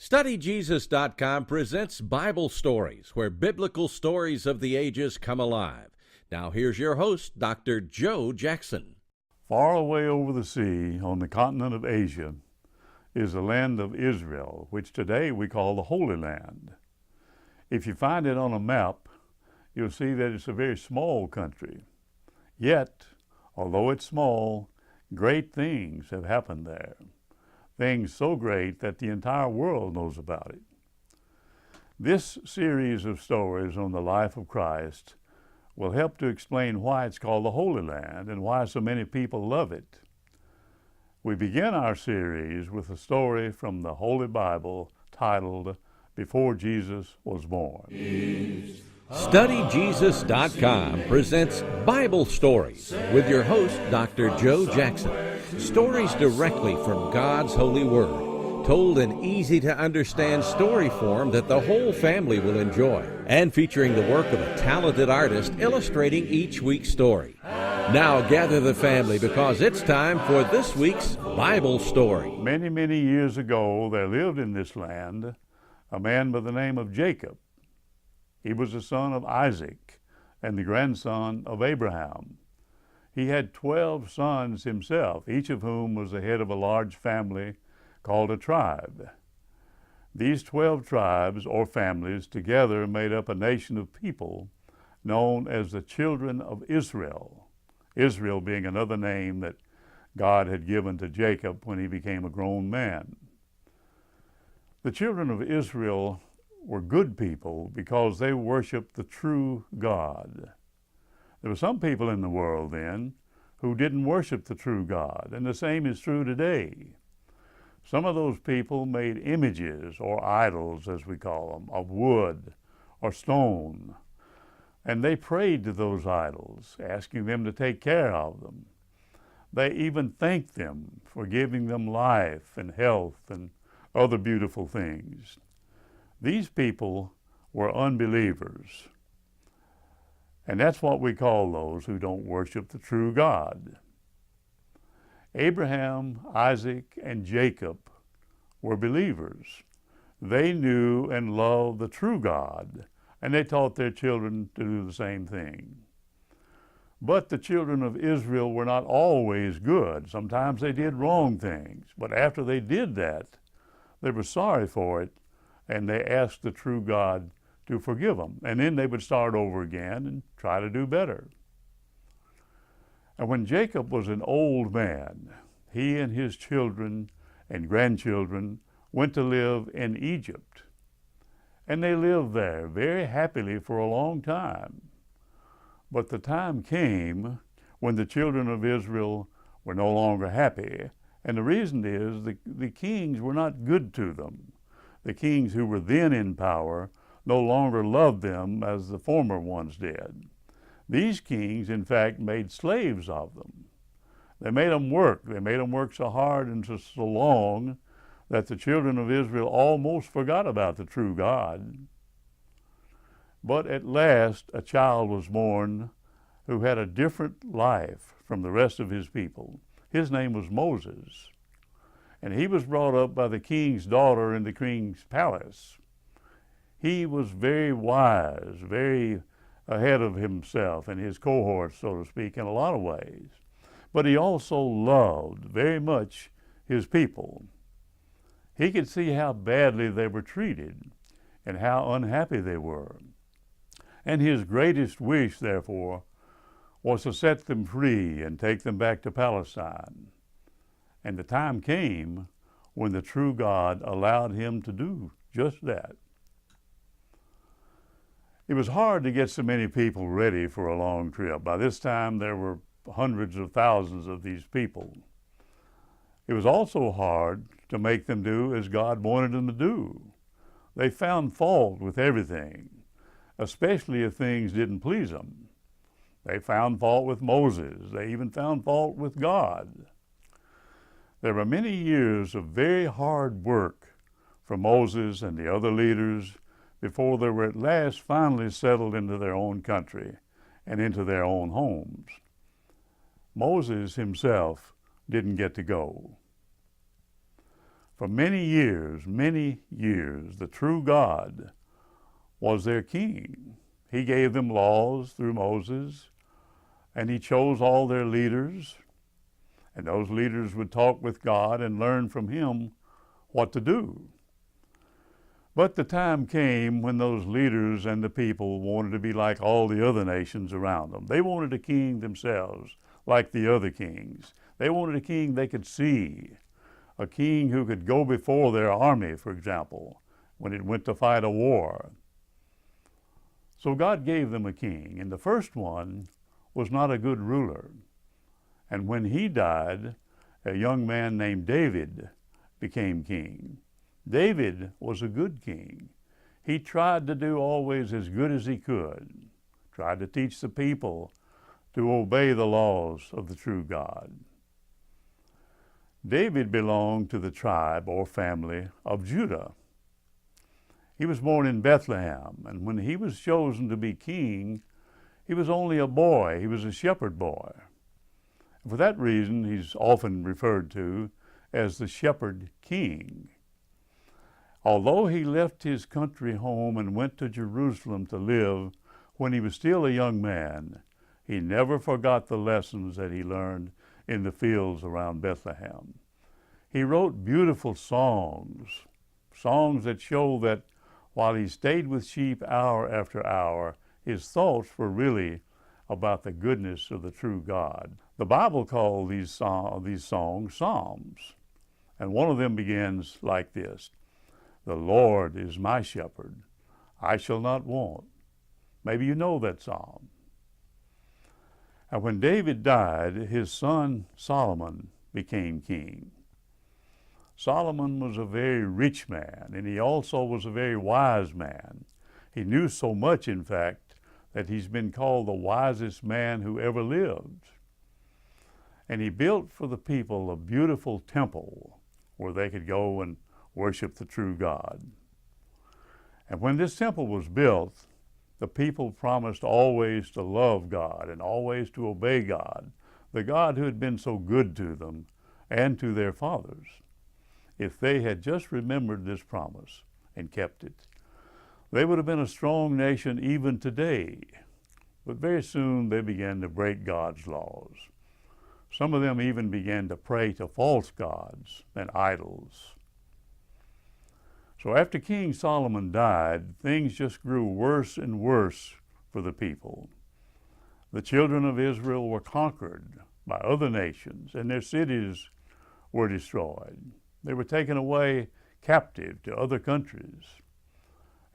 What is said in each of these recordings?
StudyJesus.com presents Bible Stories, where biblical stories of the ages come alive. Now here's your host, Dr. Joe Jackson. Far away over the sea on the continent of Asia is the land of Israel, which today we call the Holy Land. If you find it on a map, you'll see that it's a very small country. Yet, although it's small, great things have happened there. Things so great that the entire world knows about it. This series of stories on the life of Christ will help to explain why it's called the Holy Land and why so many people love it. We begin our series with a story from the Holy Bible titled Before Jesus Was Born. StudyJesus.com presents Bible Stories with your host, Dr. Joe Jackson. Stories directly from God's holy word, told in easy-to-understand story form that the whole family will enjoy, and featuring the work of a talented artist illustrating each week's story. Now gather the family because it's time for this week's Bible story. Many, many years ago, there lived in this land a man by the name of Jacob. He was the son of Isaac and the grandson of Abraham. He had 12 sons himself, each of whom was the head of a large family called a tribe. These 12 tribes or families together made up a nation of people known as the children of Israel, Israel being another name that God had given to Jacob when he became a grown man. The children of Israel were good people because they worshiped the true God. There were some people in the world then who didn't worship the true God, and the same is true today. Some of those people made images, or idols as we call them, of wood or stone, and they prayed to those idols, asking them to take care of them. They even thanked them for giving them life and health and other beautiful things. These people were unbelievers. And that's what we call those who don't worship the true God. Abraham, Isaac, and Jacob were believers. They knew and loved the true God, and they taught their children to do the same thing. But the children of Israel were not always good. Sometimes they did wrong things. But after they did that, they were sorry for it, and they asked the true God to forgive them. And then they would start over again and try to do better. And when Jacob was an old man, he and his children and grandchildren went to live in Egypt. And they lived there very happily for a long time. But the time came when the children of Israel were no longer happy. And the reason is the kings were not good to them. The kings who were then in power no longer loved them as the former ones did. These kings, in fact, made slaves of them. They made them work. They made them work so hard and so long that the children of Israel almost forgot about the true God. But at last, a child was born who had a different life from the rest of his people. His name was Moses. And he was brought up by the king's daughter in the king's palace. He was very wise, very ahead of himself and his cohort, so to speak, in a lot of ways. But he also loved very much his people. He could see how badly they were treated and how unhappy they were. And his greatest wish, therefore, was to set them free and take them back to Palestine. And the time came when the true God allowed him to do just that. It was hard to get so many people ready for a long trip. By this time, there were hundreds of thousands of these people. It was also hard to make them do as God wanted them to do. They found fault with everything, especially if things didn't please them. They found fault with Moses. They even found fault with God. There were many years of very hard work for Moses and the other leaders before they were at last finally settled into their own country and into their own homes. Moses himself didn't get to go. For many years, the true God was their king. He gave them laws through Moses, and he chose all their leaders, and those leaders would talk with God and learn from him what to do. But the time came when those leaders and the people wanted to be like all the other nations around them. They wanted a king themselves, like the other kings. They wanted a king they could see, a king who could go before their army, for example, when it went to fight a war. So God gave them a king, and the first one was not a good ruler. And when he died, a young man named David became king. David was a good king. He tried to do always as good as he could, tried to teach the people to obey the laws of the true God. David belonged to the tribe or family of Judah. He was born in Bethlehem, and when he was chosen to be king, he was only a boy. He was a shepherd boy. For that reason, he's often referred to as the shepherd king. Although he left his country home and went to Jerusalem to live when he was still a young man, he never forgot the lessons that he learned in the fields around Bethlehem. He wrote beautiful songs that show that while he stayed with sheep hour after hour, his thoughts were really about the goodness of the true God. The Bible called these songs Psalms, and one of them begins like this: "The Lord is my shepherd, I shall not want." Maybe you know that psalm. And when David died, his son Solomon became king. Solomon was a very rich man, and he also was a very wise man. He knew so much, in fact, that he's been called the wisest man who ever lived. And he built for the people a beautiful temple where they could go and worship the true God. And when this temple was built, the people promised always to love God and always to obey God, the God who had been so good to them and to their fathers. If they had just remembered this promise and kept it, they would have been a strong nation even today. But very soon they began to break God's laws. Some of them even began to pray to false gods and idols. So after King Solomon died, things just grew worse and worse for the people. The children of Israel were conquered by other nations, and their cities were destroyed. They were taken away captive to other countries.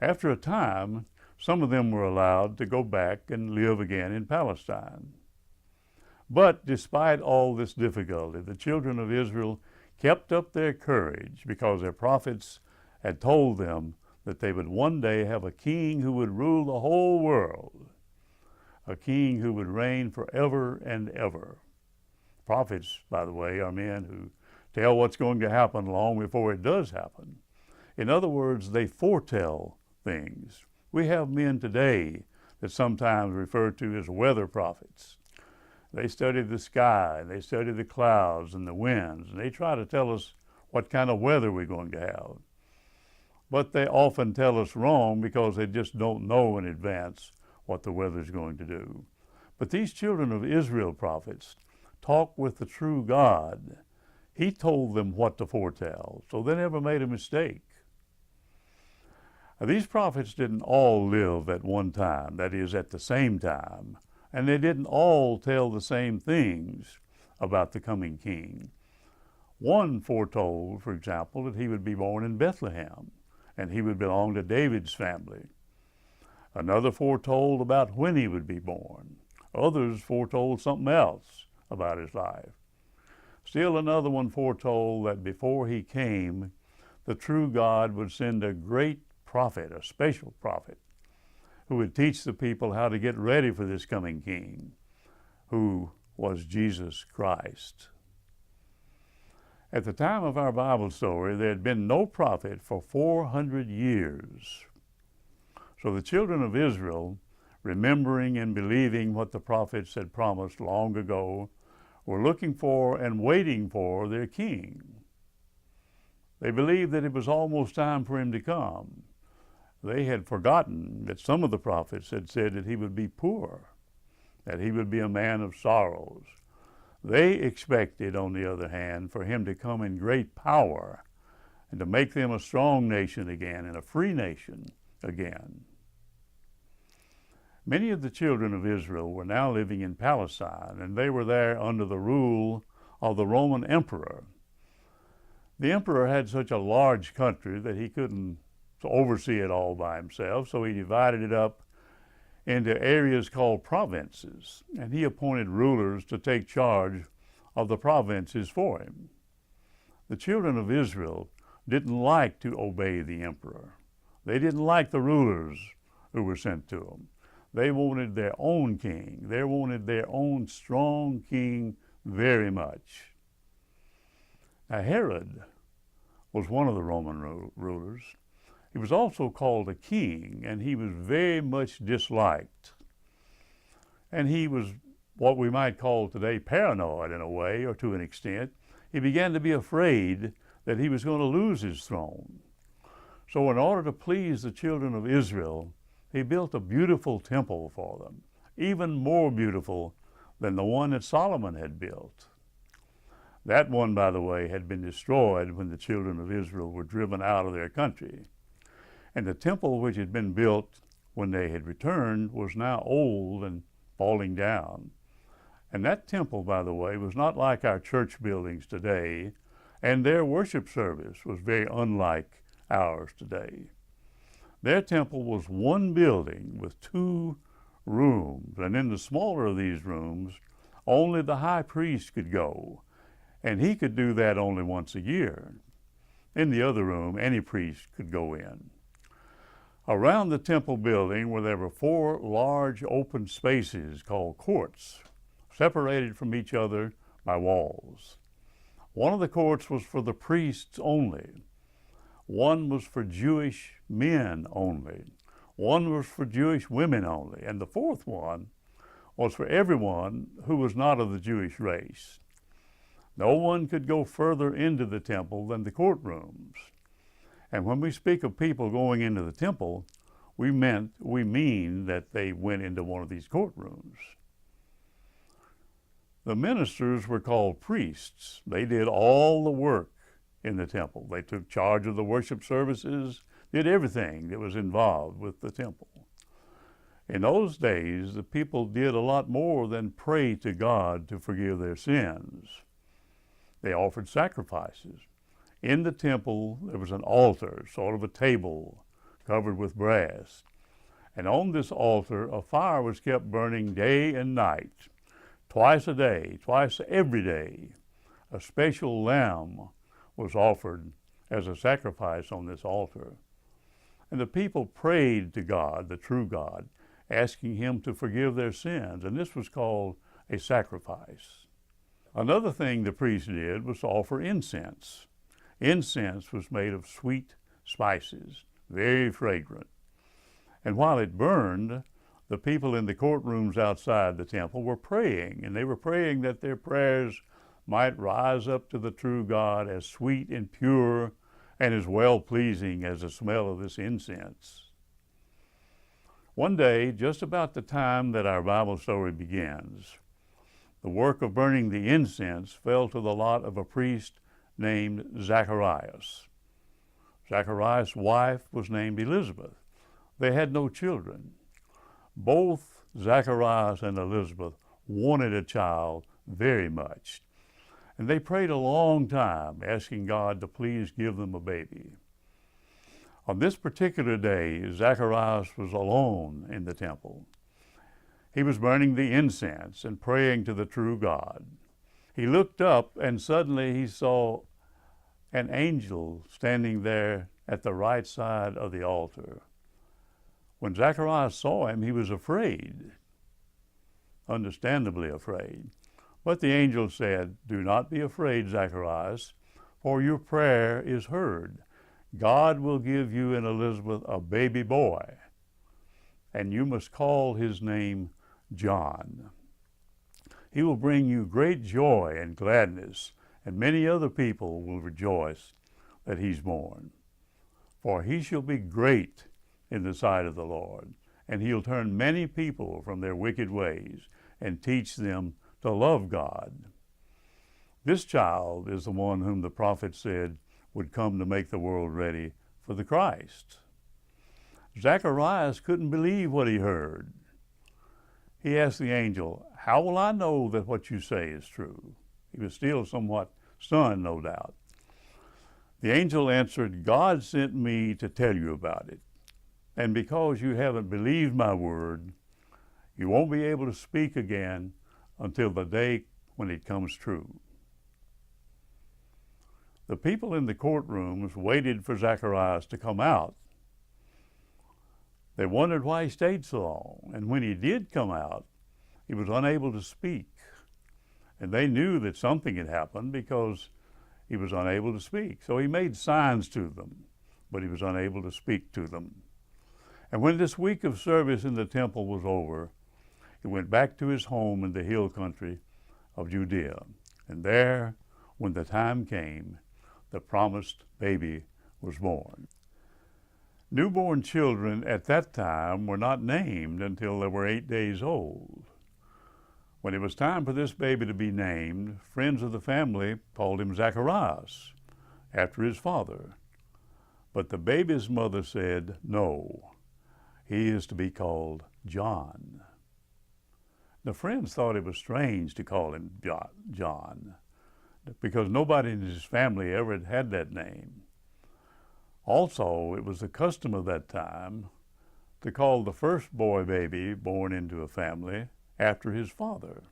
After a time, some of them were allowed to go back and live again in Palestine. But despite all this difficulty, the children of Israel kept up their courage because their prophets had told them that they would one day have a king who would rule the whole world, a king who would reign forever and ever. Prophets, by the way, are men who tell what's going to happen long before it does happen. In other words, they foretell things. We have men today that sometimes referred to as weather prophets. They study the sky, they study the clouds and the winds, and they try to tell us what kind of weather we're going to have. But they often tell us wrong because they just don't know in advance what the weather's going to do. But these children of Israel prophets talk with the true God. He told them what to foretell, so they never made a mistake. Now, these prophets didn't all live at one time, that is, at the same time, and they didn't all tell the same things about the coming king. One foretold, for example, that he would be born in Bethlehem, and he would belong to David's family. Another foretold about when he would be born. Others foretold something else about his life. Still another one foretold that before he came, the true God would send a great prophet, a special prophet, who would teach the people how to get ready for this coming king, who was Jesus Christ. At the time of our Bible story, there had been no prophet for 400 years. So the children of Israel, remembering and believing what the prophets had promised long ago, were looking for and waiting for their king. They believed that it was almost time for him to come. They had forgotten that some of the prophets had said that he would be poor, that he would be a man of sorrows. They expected, on the other hand, for him to come in great power and to make them a strong nation again and a free nation again. Many of the children of Israel were now living in Palestine, and they were there under the rule of the Roman emperor. The emperor had such a large country that he couldn't oversee it all by himself, so he divided it up into areas called provinces, and he appointed rulers to take charge of the provinces for him. The children of Israel didn't like to obey the emperor. They didn't like the rulers who were sent to them. They wanted their own king. They wanted their own strong king very much. Now, Herod was one of the Roman rulers. He was also called a king, and he was very much disliked. And he was what we might call today paranoid in a way, or to an extent. He began to be afraid that he was going to lose his throne. So in order to please the children of Israel, he built a beautiful temple for them, even more beautiful than the one that Solomon had built. That one, by the way, had been destroyed when the children of Israel were driven out of their country. And the temple which had been built when they had returned was now old and falling down. And that temple, by the way, was not like our church buildings today, and their worship service was very unlike ours today. Their temple was one building with 2 rooms, and in the smaller of these rooms, only the high priest could go, and he could do that only once a year. In the other room, any priest could go in. Around the temple building there were 4 large open spaces called courts, separated from each other by walls. One of the courts was for the priests only. One was for Jewish men only. One was for Jewish women only. And the 4th one was for everyone who was not of the Jewish race. No one could go further into the temple than the courtrooms. And when we speak of people going into the temple, we mean that they went into one of these courtrooms. The ministers were called priests. They did all the work in the temple. They took charge of the worship services, did everything that was involved with the temple. In those days, the people did a lot more than pray to God to forgive their sins. They offered sacrifices. In the temple, there was an altar, sort of a table covered with brass. And on this altar, a fire was kept burning day and night, twice a day, twice every day. A special lamb was offered as a sacrifice on this altar. And the people prayed to God, the true God, asking him to forgive their sins. And this was called a sacrifice. Another thing the priest did was to offer incense. Incense was made of sweet spices, very fragrant. And while it burned, the people in the courtrooms outside the temple were praying, and they were praying that their prayers might rise up to the true God as sweet and pure and as well-pleasing as the smell of this incense. One day, just about the time that our Bible story begins, the work of burning the incense fell to the lot of a priest named Zacharias. Zacharias' wife was named Elizabeth. They had no children. Both Zacharias and Elizabeth wanted a child very much. And they prayed a long time, asking God to please give them a baby. On this particular day, Zacharias was alone in the temple. He was burning the incense and praying to the true God. He looked up, and suddenly he saw an angel standing there at the right side of the altar. When Zacharias saw him, he was afraid, understandably afraid. But the angel said, "Do not be afraid, Zacharias, for your prayer is heard. God will give you and Elizabeth a baby boy, and you must call his name John. He will bring you great joy and gladness, and many other people will rejoice that he's born. For he shall be great in the sight of the Lord, and he'll turn many people from their wicked ways and teach them to love God. This child is the one whom the prophet said would come to make the world ready for the Christ. Zacharias couldn't believe what he heard. He asked the angel, "How will I know that what you say is true?" He was still somewhat stunned, no doubt. The angel answered, "God sent me to tell you about it. And because you haven't believed my word, you won't be able to speak again until the day when it comes true." The people in the courtrooms waited for Zacharias to come out. They wondered why he stayed so long, and when he did come out, he was unable to speak. And they knew that something had happened because he was unable to speak. So he made signs to them, but he was unable to speak to them. And when this week of service in the temple was over, he went back to his home in the hill country of Judea. And there, when the time came, the promised baby was born. Newborn children at that time were not named until they were 8 days old. When it was time for this baby to be named, friends of the family called him Zacharias, after his father. But the baby's mother said, "No, he is to be called John." The friends thought it was strange to call him John, because nobody in his family ever had that name. Also, it was the custom of that time to call the first boy baby born into a family after his father.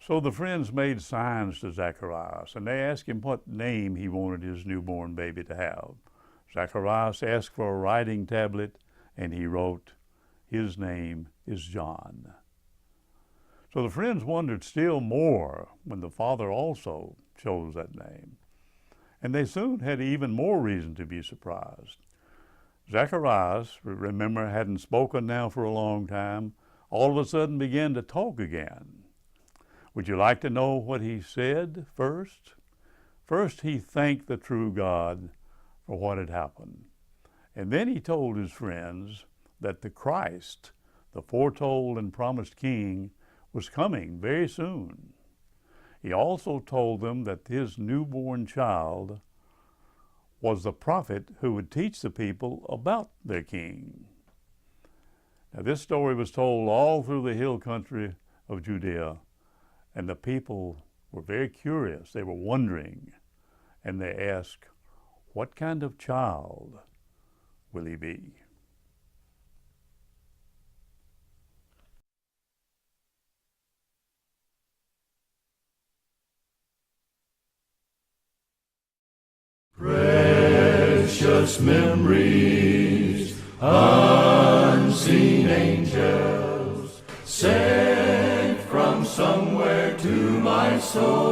So the friends made signs to Zacharias, and they asked him what name he wanted his newborn baby to have. Zacharias asked for a writing tablet, and he wrote, "His name is John." So the friends wondered still more when the father also chose that name. And they soon had even more reason to be surprised. Zacharias, remember, hadn't spoken now for a long time, all of a sudden began to talk again. Would you like to know what he said first? First, he thanked the true God for what had happened. And then he told his friends that the Christ, the foretold and promised king, was coming very soon. He also told them that his newborn child was the prophet who would teach the people about their king. Now, this story was told all through the hill country of Judea, and the people were very curious. They were wondering, and they asked, "What kind of child will he be?" Precious memories, unseen angels, sent from somewhere to my soul.